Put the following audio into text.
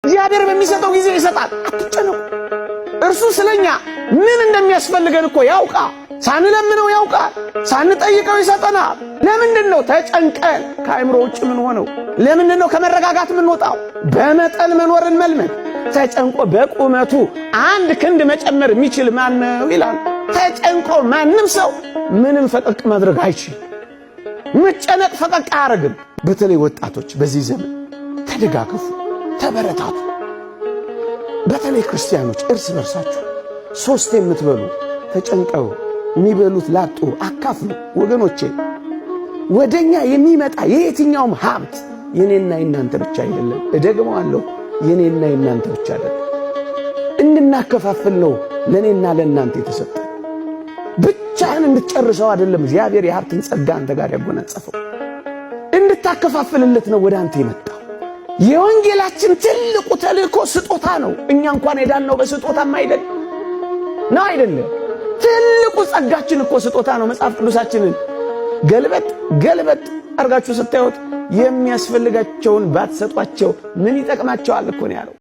እግዚአብሔር በሚሰጠው ጊዜ ይሰጣል። አትጨነቁ። እርሱ ስለኛ ምን እንደሚያስፈልገን እኮ ያውቃል። ሳንለምነው ያውቃል። ሳንጠይቀው ይሰጠናል። ለምንድነው ተጨንቀን ከአእምሮ ውጭ ምን ሆነው? ለምንድነው ከመረጋጋት ምን ወጣው? በመጠን መኖርን መልመድ። ተጨንቆ በቁመቱ አንድ ክንድ መጨመር የሚችል ማን ነው ይላል። ተጨንቆ ማንም ሰው ምንም ፈቀቅ ማድረግ አይችልም። መጨነቅ ፈቀቅ አያረግም። በተለይ ወጣቶች በዚህ ዘመን ተደጋገፉ፣ ተበረታቱ። በተለይ ክርስቲያኖች እርስ በርሳችሁ ሶስት የምትበሉ ተጨንቀው የሚበሉት ላጡ አካፍሉ። ወገኖቼ ወደኛ የሚመጣ የየትኛውም ሀብት የኔና የናንተ ብቻ አይደለም። እደግመዋለሁ፣ የኔና የናንተ ብቻ አይደለም። እንድናከፋፍል ነው ለኔና ለናንተ የተሰጠ። ብቻህን እንድትጨርሰው አይደለም እግዚአብሔር የሀብትን ጸጋ አንተ ጋር ያጎናጸፈው። እንድታከፋፍልለት ነው ወደ አንተ የመጣው። የወንጌላችን ትልቁ ተልእኮ ስጦታ ነው። እኛ እንኳን የዳነው በስጦታም አይደለም። ትልቁ ጸጋችን እኮ ስጦታ ነው። መጽሐፍ ቅዱሳችንን ገልበጥ አርጋችሁ ስታዩት የሚያስፈልጋቸውን ባትሰጧቸው ምን ይጠቅማቸዋል እኮ ነው ያለው።